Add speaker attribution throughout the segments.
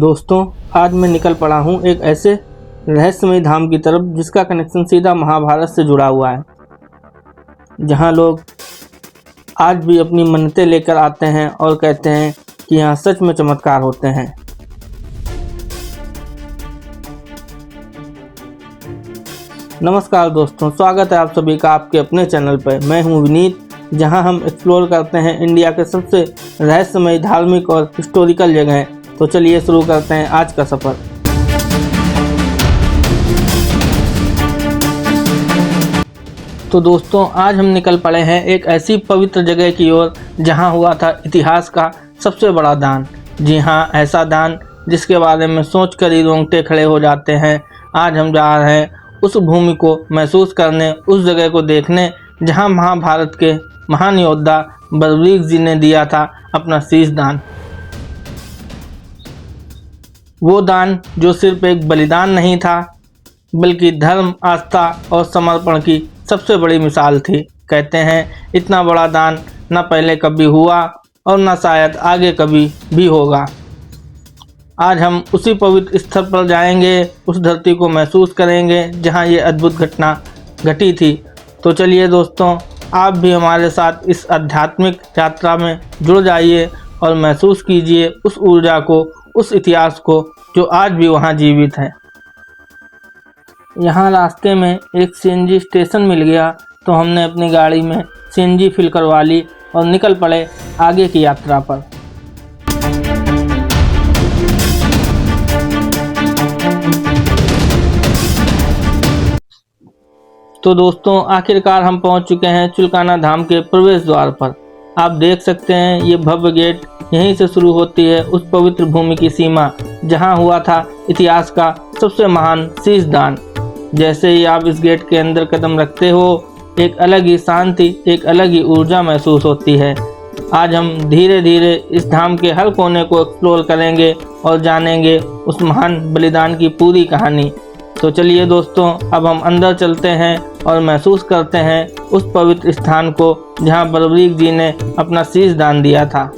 Speaker 1: दोस्तों, आज मैं निकल पड़ा हूँ एक ऐसे रहस्यमय धाम की तरफ जिसका कनेक्शन सीधा महाभारत से जुड़ा हुआ है, जहाँ लोग आज भी अपनी मन्नतें लेकर आते हैं और कहते हैं कि यहाँ सच में चमत्कार होते हैं। नमस्कार दोस्तों, स्वागत है आप सभी का आपके अपने चैनल पर। मैं हूँ विनीत, जहाँ हम एक्सप्लोर करते हैं इंडिया के सबसे रहस्यमय धार्मिक और हिस्टोरिकल जगह। तो चलिए शुरू करते हैं आज का सफ़र। तो दोस्तों, आज हम निकल पड़े हैं एक ऐसी पवित्र जगह की ओर जहां हुआ था इतिहास का सबसे बड़ा दान। जी हां, ऐसा दान जिसके बारे में सोचकर ही रोंगटे खड़े हो जाते हैं। आज हम जा रहे हैं उस भूमि को महसूस करने, उस जगह को देखने जहां महाभारत के महान योद्धा बलवीर जी ने दिया था अपना शीश दान। वो दान जो सिर्फ एक बलिदान नहीं था, बल्कि धर्म, आस्था और समर्पण की सबसे बड़ी मिसाल थी। कहते हैं इतना बड़ा दान न पहले कभी हुआ और न शायद आगे कभी भी होगा। आज हम उसी पवित्र स्थल पर जाएंगे, उस धरती को महसूस करेंगे जहां ये अद्भुत घटना घटी थी। तो चलिए दोस्तों, आप भी हमारे साथ इस आध्यात्मिक यात्रा में जुड़ जाइए और महसूस कीजिए उस ऊर्जा को, उस इतिहास को जो आज भी वहाँ जीवित है। यहाँ रास्ते में एक सीएनजी स्टेशन मिल गया, तो हमने अपनी गाड़ी में सीएनजी फिल करवा ली और निकल पड़े आगे की यात्रा पर। तो दोस्तों, आखिरकार हम पहुंच चुके हैं चुलकाना धाम के प्रवेश द्वार पर। आप देख सकते हैं ये भव्य गेट, यहीं से शुरू होती है उस पवित्र भूमि की सीमा जहां हुआ था इतिहास का सबसे महान शीश दान। जैसे ही आप इस गेट के अंदर कदम रखते हो, एक अलग ही शांति, एक अलग ही ऊर्जा महसूस होती है। आज हम धीरे धीरे इस धाम के हर कोने को एक्सप्लोर करेंगे और जानेंगे उस महान बलिदान की पूरी कहानी। तो चलिए दोस्तों, अब हम अंदर चलते हैं और महसूस करते हैं उस पवित्र स्थान को जहां बलवीर जी ने अपना शीश दान दिया था।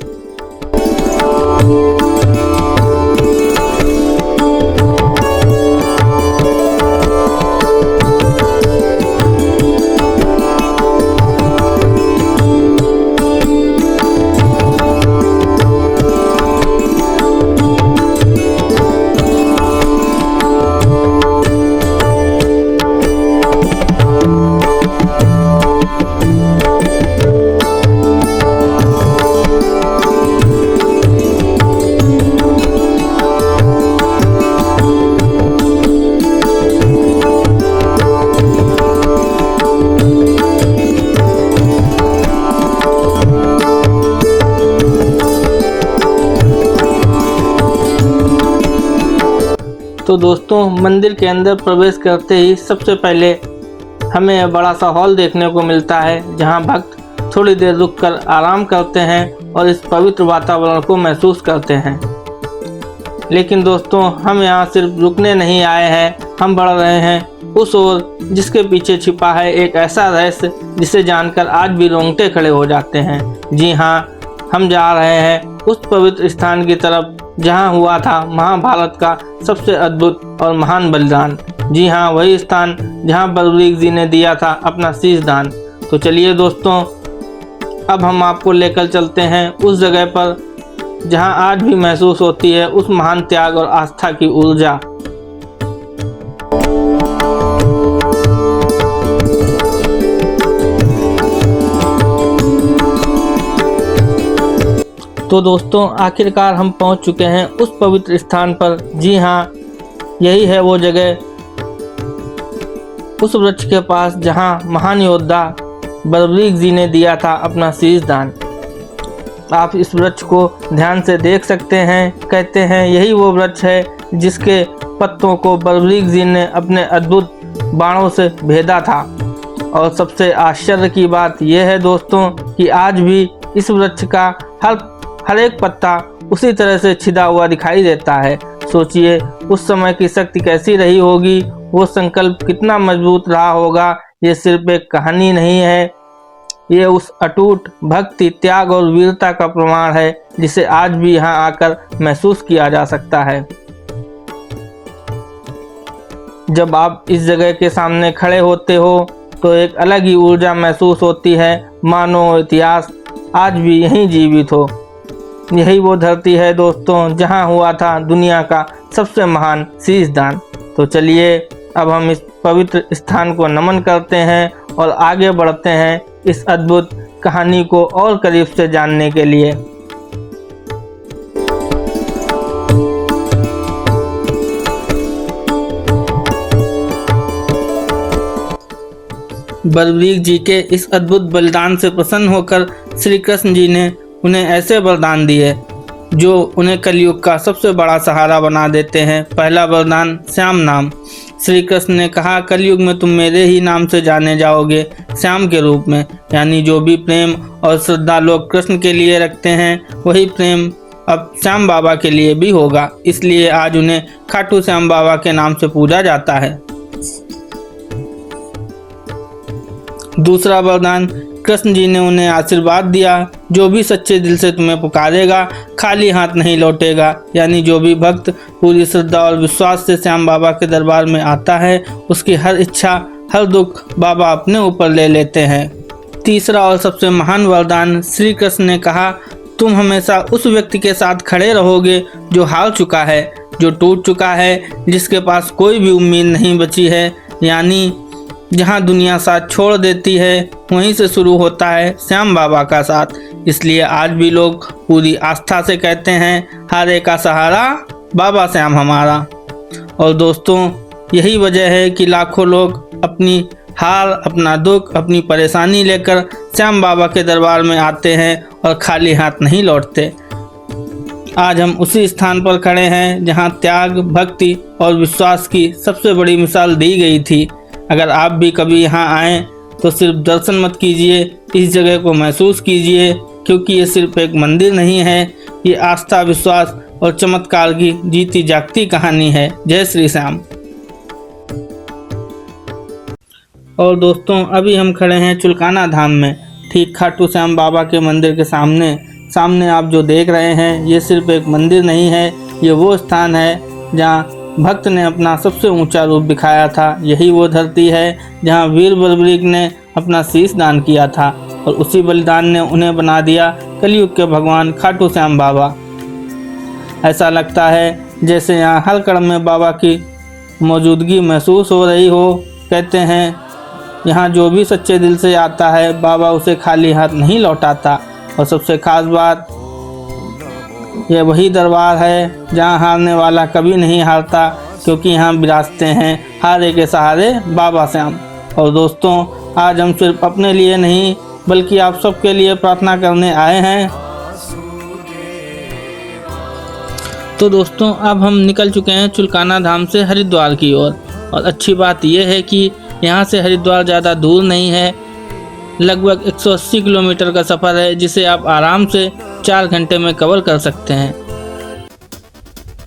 Speaker 1: तो दोस्तों, मंदिर के अंदर प्रवेश करते ही सबसे पहले हमें बड़ा सा हॉल देखने को मिलता है, जहां भक्त थोड़ी देर रुककर आराम करते हैं और इस पवित्र वातावरण को महसूस करते हैं। लेकिन दोस्तों, हम यहां सिर्फ रुकने नहीं आए हैं, हम बढ़ रहे हैं उस ओर जिसके पीछे छिपा है एक ऐसा रहस्य जिसे जानकर आज भी रोंगटे खड़े हो जाते हैं। जी हाँ, हम जा रहे हैं उस पवित्र स्थान की तरफ जहां हुआ था महाभारत का सबसे अद्भुत और महान बलिदान। जी हाँ, वही स्थान जहां बलवीर जी ने दिया था अपना शीश दान। तो चलिए दोस्तों, अब हम आपको लेकर चलते हैं उस जगह पर जहां आज भी महसूस होती है उस महान त्याग और आस्था की ऊर्जा। तो दोस्तों, आखिरकार हम पहुंच चुके हैं उस पवित्र स्थान पर। जी हाँ, यही है वो जगह, उस वृक्ष के पास जहां महान योद्धा बलवीर जी ने दिया था अपना शीश दान। आप इस वृक्ष को ध्यान से देख सकते हैं। कहते हैं यही वो वृक्ष है जिसके पत्तों को बलवीर जी ने अपने अद्भुत बाणों से भेदा था। और सबसे आश्चर्य की बात यह है दोस्तों कि आज भी इस वृक्ष का हर एक पत्ता उसी तरह से छिदा हुआ दिखाई देता है। सोचिए उस समय की शक्ति कैसी रही होगी, वो संकल्प कितना मजबूत रहा होगा। ये सिर्फ एक कहानी नहीं है, ये उस अटूट भक्ति, त्याग और वीरता का प्रमाण है जिसे आज भी यहाँ आकर महसूस किया जा सकता है। जब आप इस जगह के सामने खड़े होते हो तो एक अलग ही ऊर्जा महसूस होती है, मानो इतिहास आज भी यहीं जीवित हो। यही वो धरती है दोस्तों जहां हुआ था दुनिया का सबसे महान शीश दान। तो चलिए अब हम इस पवित्र स्थान को नमन करते हैं और आगे बढ़ते हैं इस अद्भुत कहानी को और करीब से जानने के लिए। बलबीर जी के इस अद्भुत बलिदान से प्रसन्न होकर श्री कृष्ण जी ने उन्हें ऐसे वरदान दिए जो उन्हें कलयुग का सबसे बड़ा सहारा बना देते हैं। पहला वरदान श्याम नाम। श्री कृष्ण ने कहा, कलयुग में तुम मेरे ही नाम से जाने जाओगे, श्याम के रूप में। यानी जो भी प्रेम और श्रद्धा लोग कृष्ण के लिए रखते हैं वही प्रेम अब श्याम बाबा के लिए भी होगा। इसलिए आज उन्हें खाटू श्याम बाबा के नाम से पूजा जाता है। दूसरा वरदान, कृष्ण जी ने उन्हें आशीर्वाद दिया, जो भी सच्चे दिल से तुम्हें पुकारेगा खाली हाथ नहीं लौटेगा। यानी जो भी भक्त पूरी श्रद्धा और विश्वास से श्याम बाबा के दरबार में आता है उसकी हर इच्छा, हर दुख बाबा अपने ऊपर ले लेते हैं। तीसरा और सबसे महान वरदान, श्री कृष्ण ने कहा, तुम हमेशा उस व्यक्ति के साथ खड़े रहोगे जो हार चुका है, जो टूट चुका है, जिसके पास कोई भी उम्मीद नहीं बची है। यानी जहाँ दुनिया साथ छोड़ देती है वहीं से शुरू होता है श्याम बाबा का साथ। इसलिए आज भी लोग पूरी आस्था से कहते हैं, हारे का सहारा बाबा श्याम हमारा। और दोस्तों यही वजह है कि लाखों लोग अपनी हार, अपना दुख, अपनी परेशानी लेकर श्याम बाबा के दरबार में आते हैं और खाली हाथ नहीं लौटते। आज हम उसी स्थान पर खड़े हैं जहाँ त्याग, भक्ति और विश्वास की सबसे बड़ी मिसाल दी गई थी। अगर आप भी कभी यहाँ आएँ तो सिर्फ दर्शन मत कीजिए, इस जगह को महसूस कीजिए, क्योंकि ये सिर्फ एक मंदिर नहीं है, ये आस्था, विश्वास और चमत्कार की जीती जागती कहानी है। जय श्री श्याम। और दोस्तों अभी हम खड़े हैं चुलकाना धाम में, ठीक खाटू श्याम बाबा के मंदिर के सामने आप जो देख रहे हैं ये सिर्फ एक मंदिर नहीं है, ये वो स्थान है जहाँ भक्त ने अपना सबसे ऊंचा रूप दिखाया था। यही वो धरती है जहां वीर बलबीर ने अपना शीश दान किया था और उसी बलिदान ने उन्हें बना दिया कलयुग के भगवान खाटू श्याम बाबा। ऐसा लगता है जैसे यहाँ हर कदम में बाबा की मौजूदगी महसूस हो रही हो। कहते हैं यहाँ जो भी सच्चे दिल से आता है बाबा उसे खाली हाथ नहीं लौटाता। और सबसे खास बात, यह वही दरबार है जहाँ हारने वाला कभी नहीं हारता, क्योंकि यहाँ विराजते हैं हारे के सहारे बाबा श्याम। और दोस्तों आज हम सिर्फ अपने लिए नहीं बल्कि आप सबके लिए प्रार्थना करने आए हैं। तो दोस्तों अब हम निकल चुके हैं चुलकाना धाम से हरिद्वार की ओर। और अच्छी बात यह है कि यहाँ से हरिद्वार ज़्यादा दूर नहीं है, लगभग 180 किलोमीटर का सफ़र है जिसे आप आराम से 4 घंटे में कवर कर सकते हैं।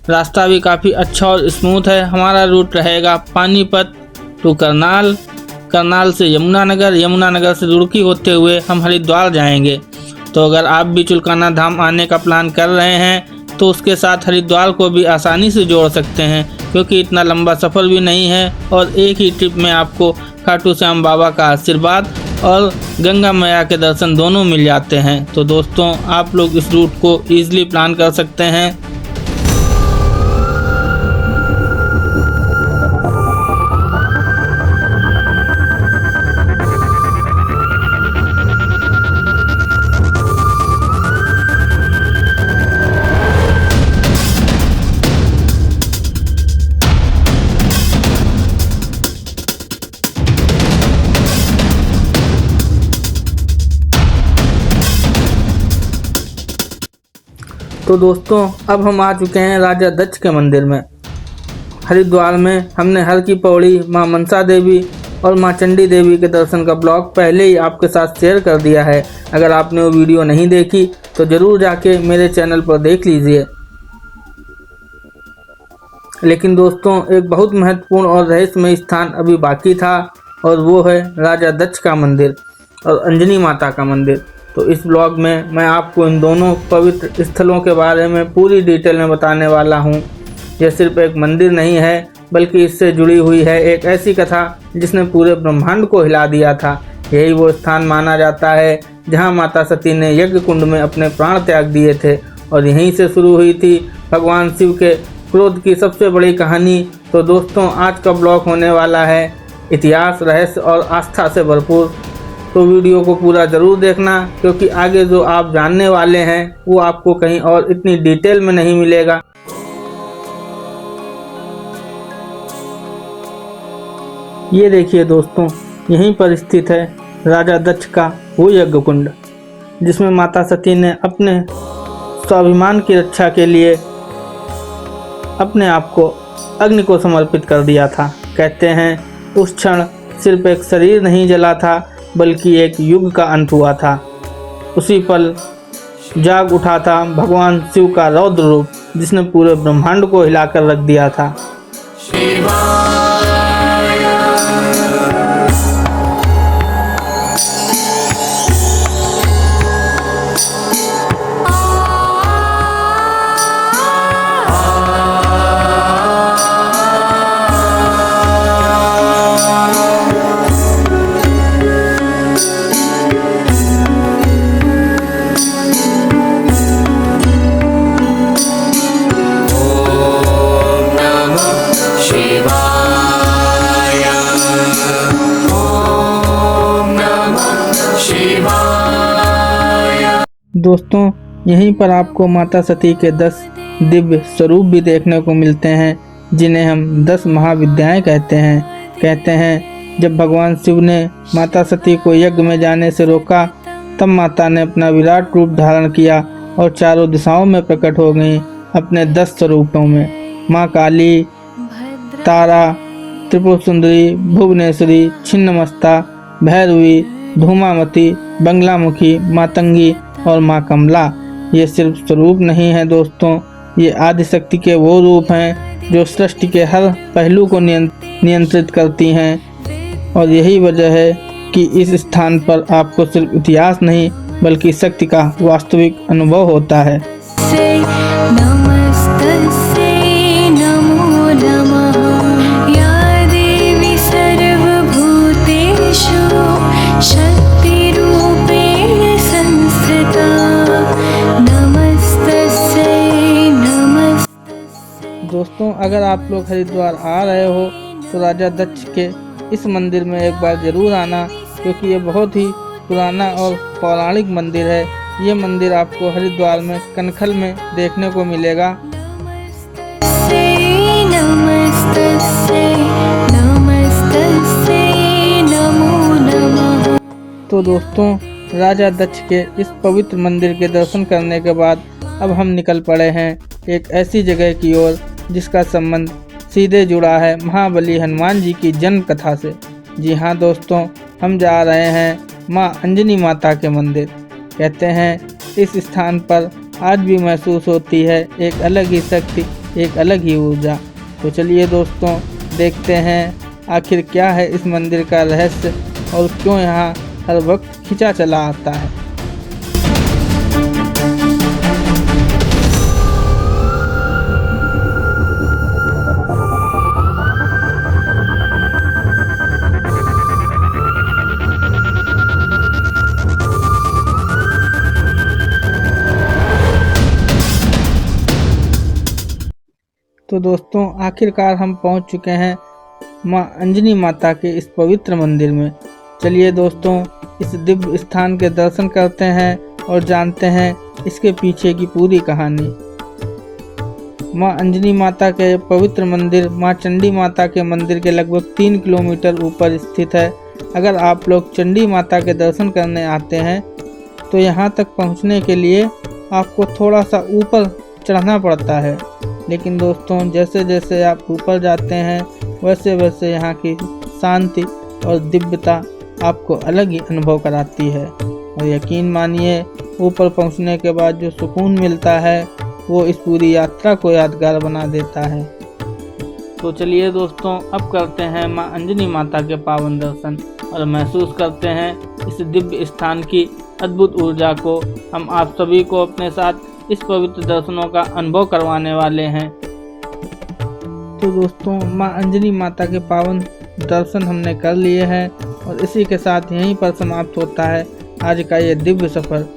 Speaker 1: रास्ता भी काफ़ी अच्छा और स्मूथ है। हमारा रूट रहेगा पानीपत टू करनाल, करनाल से यमुनानगर, यमुनानगर से रुड़की होते हुए हम हरिद्वार जाएंगे। तो अगर आप भी चुलकाना धाम आने का प्लान कर रहे हैं तो उसके साथ हरिद्वार को भी आसानी से जोड़ सकते हैं, क्योंकि इतना लंबा सफ़र भी नहीं है और एक ही ट्रिप में आपको खाटू श्याम बाबा का आशीर्वाद और गंगा मैया के दर्शन दोनों मिल जाते हैं। तो दोस्तों आप लोग इस रूट को ईजिली प्लान कर सकते हैं। तो दोस्तों अब हम आ चुके हैं राजा दक्ष के मंदिर में। हरिद्वार में हमने हर की पौड़ी, मां मनसा देवी और मां चंडी देवी के दर्शन का ब्लॉग पहले ही आपके साथ शेयर कर दिया है। अगर आपने वो वीडियो नहीं देखी तो ज़रूर जाके मेरे चैनल पर देख लीजिए। लेकिन दोस्तों एक बहुत महत्वपूर्ण और रहस्यमय स्थान अभी बाकी था और वो है राजा दक्ष का मंदिर। और अंजनी माता का मंदिर। तो इस ब्लॉग में मैं आपको इन दोनों पवित्र स्थलों के बारे में पूरी डिटेल में बताने वाला हूँ। यह सिर्फ एक मंदिर नहीं है, बल्कि इससे जुड़ी हुई है एक ऐसी कथा जिसने पूरे ब्रह्मांड को हिला दिया था। यही वो स्थान माना जाता है जहाँ माता सती ने यज्ञ कुंड में अपने प्राण त्याग दिए थे और यहीं से शुरू हुई थी भगवान शिव के क्रोध की सबसे बड़ी कहानी। तो दोस्तों, आज का ब्लॉग होने वाला है इतिहास, रहस्य और आस्था से भरपूर। तो वीडियो को पूरा ज़रूर देखना, क्योंकि आगे जो आप जानने वाले हैं वो आपको कहीं और इतनी डिटेल में नहीं मिलेगा। ये देखिए दोस्तों, यहीं पर स्थित है राजा दक्ष का वो यज्ञ कुंड, जिसमें माता सती ने अपने स्वाभिमान की रक्षा के लिए अपने आप को अग्नि को समर्पित कर दिया था। कहते हैं उस क्षण सिर्फ एक शरीर नहीं जला था, बल्कि एक युग का अंत हुआ था। उसी पल जाग उठा था भगवान शिव का रौद्र रूप, जिसने पूरे ब्रह्मांड को हिलाकर रख दिया था। दोस्तों, यहीं पर आपको माता सती के 10 दिव्य स्वरूप भी देखने को मिलते हैं, जिन्हें हम 10 महाविद्याएं कहते हैं। कहते हैं जब भगवान शिव ने माता सती को यज्ञ में जाने से रोका, तब माता ने अपना विराट रूप धारण किया और चारों दिशाओं में प्रकट हो गई अपने 10 स्वरूपों में। माँ काली, तारा, त्रिपुर सुंदरी, भुवनेश्वरी, छिन्नमस्ता, भैरवी, धूमावती, बंगलामुखी, मातंगी और माँ कमला। ये सिर्फ स्वरूप नहीं है दोस्तों, ये आदिशक्ति के वो रूप हैं जो सृष्टि के हर पहलू को नियंत्रित करती हैं। और यही वजह है कि इस स्थान पर आपको सिर्फ इतिहास नहीं, बल्कि शक्ति का वास्तविक अनुभव होता है। दोस्तों, अगर आप लोग हरिद्वार आ रहे हो तो राजा दक्ष के इस मंदिर में एक बार ज़रूर आना, क्योंकि ये बहुत ही पुराना और पौराणिक मंदिर है। ये मंदिर आपको हरिद्वार में कनखल में देखने को मिलेगा। तो दोस्तों, राजा दक्ष के इस पवित्र मंदिर के दर्शन करने के बाद अब हम निकल पड़े हैं एक ऐसी जगह की ओर जिसका संबंध सीधे जुड़ा है महाबली हनुमान जी की जन्म कथा से। जी हाँ दोस्तों, हम जा रहे हैं माँ अंजनी माता के मंदिर। कहते हैं इस स्थान पर आज भी महसूस होती है एक अलग ही शक्ति, एक अलग ही ऊर्जा। तो चलिए दोस्तों, देखते हैं आखिर क्या है इस मंदिर का रहस्य और क्यों यहाँ हर वक्त खिंचा चला आता है। तो दोस्तों, आखिरकार हम पहुंच चुके हैं मां अंजनी माता के इस पवित्र मंदिर में। चलिए दोस्तों, इस दिव्य स्थान के दर्शन करते हैं और जानते हैं इसके पीछे की पूरी कहानी। मां अंजनी माता के पवित्र मंदिर मां चंडी माता के मंदिर के लगभग 3 किलोमीटर ऊपर स्थित है। अगर आप लोग चंडी माता के दर्शन करने आते हैं तो यहाँ तक पहुँचने के लिए आपको थोड़ा सा ऊपर चढ़ना पड़ता है। लेकिन दोस्तों, जैसे जैसे आप ऊपर जाते हैं वैसे वैसे यहाँ की शांति और दिव्यता आपको अलग ही अनुभव कराती है। और यकीन मानिए, ऊपर पहुँचने के बाद जो सुकून मिलता है वो इस पूरी यात्रा को यादगार बना देता है। तो चलिए दोस्तों, अब करते हैं माँ अंजनी माता के पावन दर्शन और महसूस करते हैं इस दिव्य स्थान की अद्भुत ऊर्जा को हम आप सभी को अपने साथ इस पवित्र दर्शनों का अनुभव करवाने वाले हैं। तो दोस्तों, मां अंजनी माता के पावन दर्शन हमने कर लिए हैं और इसी के साथ यहीं पर समाप्त होता है आज का ये दिव्य सफ़र।